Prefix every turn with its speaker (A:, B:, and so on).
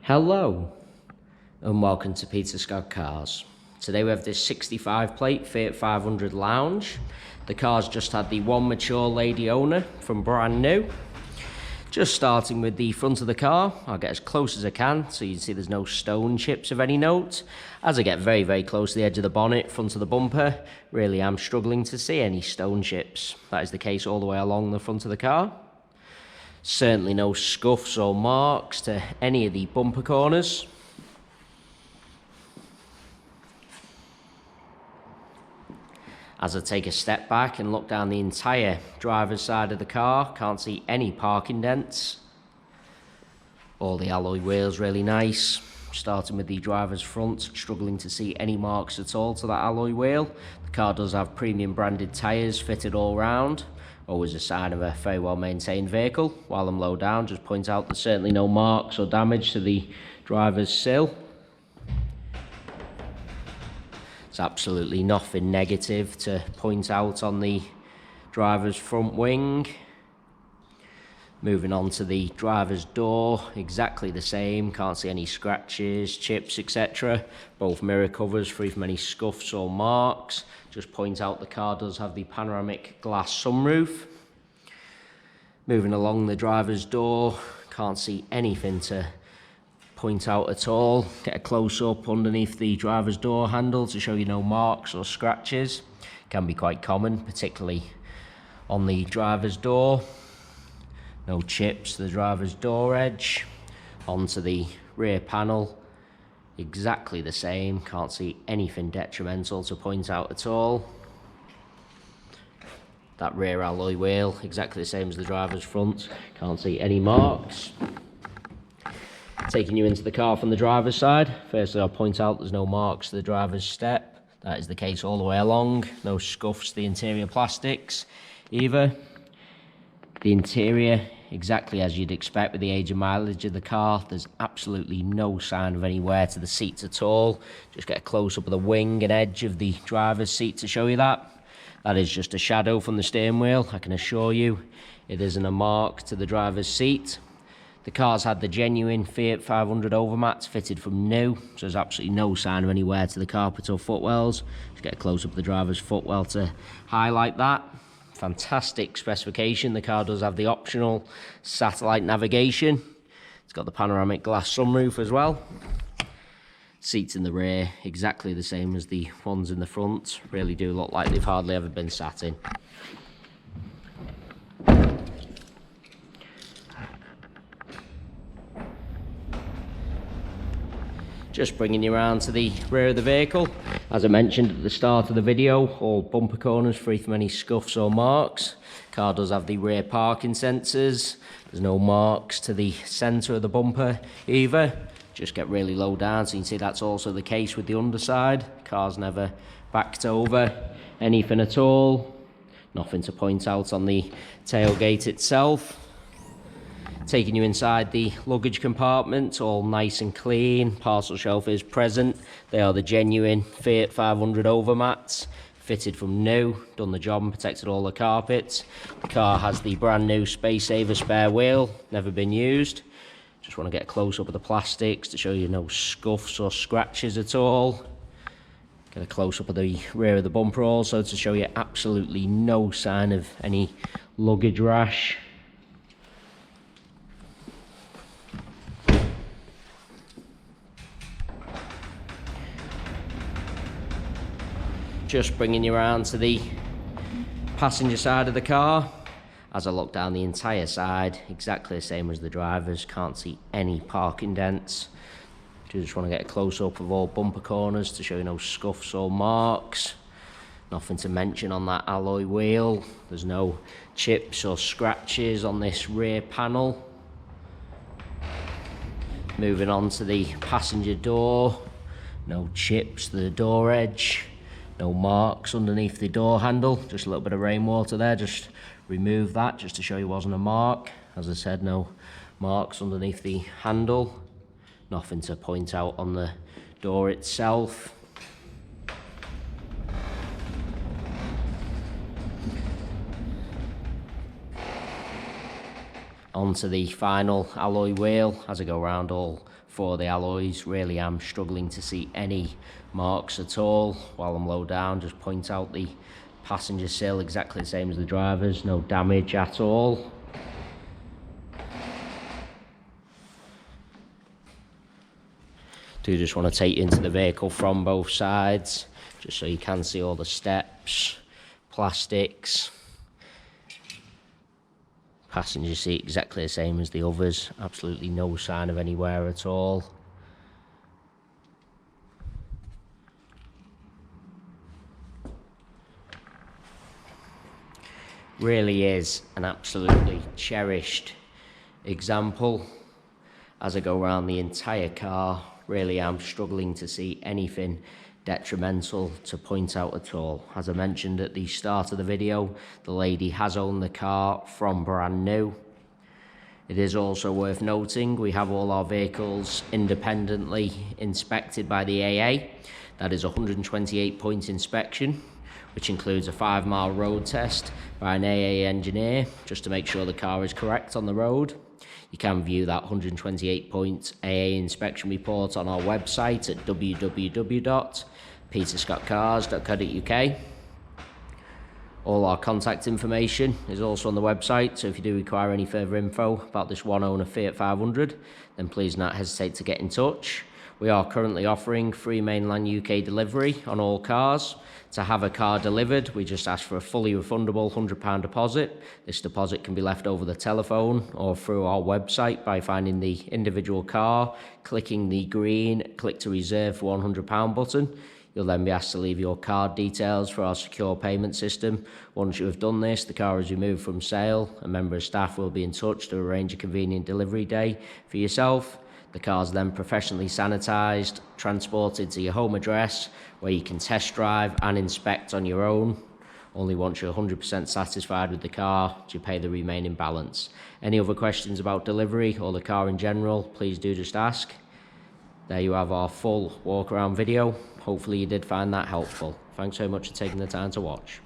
A: Hello and welcome to Peter Scott Cars. Today we have this 65 plate Fiat 500 Lounge. The car's just had the one mature lady owner from brand new. Just starting with the front of the car, I'll get as close as I can so you can see there's no stone chips of any note. As I get very close to the edge of the bonnet, front of the bumper, really am struggling to see any stone chips. That is the case all the way along the front of the car. Certainly no scuffs or marks to any of the bumper corners. As I take a step back and look down the entire driver's side of the car, can't see any parking dents. All the alloy wheels really nice. Starting with the driver's front, struggling to see any marks at all to that alloy wheel. The car does have premium branded tyres fitted all round. Always a sign of a very well maintained vehicle. While I'm low down, just point out there's certainly no marks or damage to the driver's sill. There's absolutely nothing negative to point out on the driver's front wing. Moving on to the driver's door, exactly the same, can't see any scratches, chips, etc. Both mirror covers free from any scuffs or marks. Just point out the car does have the panoramic glass sunroof. Moving along the driver's door, can't see anything to point out at all. Get a close up underneath the driver's door handle to show you no marks or scratches. Can be quite common, particularly on the driver's door. No chips to the driver's door edge. Onto the rear panel, exactly the same. Can't see anything detrimental to point out at all. That rear alloy wheel, exactly the same as the driver's front. Can't see any marks. Taking you into the car from the driver's side. Firstly, I'll point out there's no marks to the driver's step. That is the case all the way along. No scuffs to the interior plastics either. The interior, exactly as you'd expect with the age and mileage of the car. There's absolutely no sign of any wear to the seats at all. Just get a close up of the wing and edge of the driver's seat to show you that. That is just a shadow from the steering wheel, I can assure you. It isn't a mark to the driver's seat. The car's had the genuine Fiat 500 overmats fitted from new, so there's absolutely no sign of any wear to the carpet or footwells. Just get a close up of the driver's footwell to highlight that. Fantastic specification. The car does have the optional satellite navigation. It's got the panoramic glass sunroof as well. Seats in the rear, exactly the same as the ones in the front. Really do look like they've hardly ever been sat in. Just bringing you around to the rear of the vehicle. As I mentioned at the start of the video, all bumper corners free from any scuffs or marks. Car does have the rear parking sensors. There's no marks to the centre of the bumper either. Just get really low down so you can see that's also the case with the underside. Car's never backed over anything at all. Nothing to point out on the tailgate itself. Taking you inside the luggage compartment, all nice and clean. Parcel shelf is present. They are the genuine Fiat 500 overmats, fitted from new, done the job and protected all the carpets. The car has the brand new Space Saver spare wheel, never been used. Just want to get a close up of the plastics to show you no scuffs or scratches at all. Get a close up of the rear of the bumper also to show you absolutely no sign of any luggage rash. Just bringing you around to the passenger side of the car. As I look down the entire side, exactly the same as the driver's. Can't see any parking dents. Just want to get a close-up of all bumper corners to show you no scuffs or marks. Nothing to mention on that alloy wheel. There's no chips or scratches on this rear panel. Moving on to the passenger door. No chips to the door edge. No marks underneath the door handle, just a little bit of rainwater there. Just remove that just to show you wasn't a mark. As I said, no marks underneath the handle. Nothing to point out on the door itself. onto the final alloy wheel. As I go around all 4 of the alloys, really am struggling to see any marks at all. While I'm low down, just point out the passenger sill exactly the same as the driver's, no damage at all. Do just want to take you into the vehicle from both sides, just so you can see all the steps, plastics. Passenger seat exactly the same as the others, absolutely no sign of any wear at all. Really is an absolutely cherished example. As I go around the entire car, really am struggling to see anything detrimental to point out at all. As I mentioned at the start of the video, the lady has owned the car from brand new. It is also worth noting we have all our vehicles independently inspected by the AA. That is a 128-point inspection, which includes a 5-mile road test by an AA engineer, just to make sure the car is correct on the road. You can view that 128-point AA inspection report on our website at www.peterscottcars.co.uk. All our contact information is also on the website, so if you do require any further info about this one-owner Fiat 500, then please do not hesitate to get in touch. We are currently offering free mainland UK delivery on all cars. To have a car delivered, we just ask for a fully refundable £100 deposit. This deposit can be left over the telephone or through our website by finding the individual car, clicking the green click to reserve for £100 button. You'll then be asked to leave your card details for our secure payment system. Once you have done this, the car is removed from sale. A member of staff will be in touch to arrange a convenient delivery day for yourself. The car is then professionally sanitised, transported to your home address, where you can test drive and inspect on your own. Only once you're 100% satisfied with the car do you pay the remaining balance. Any other questions about delivery or the car in general, please do just ask. There you have our full walk around video. Hopefully you did find that helpful. Thanks so much for taking the time to watch.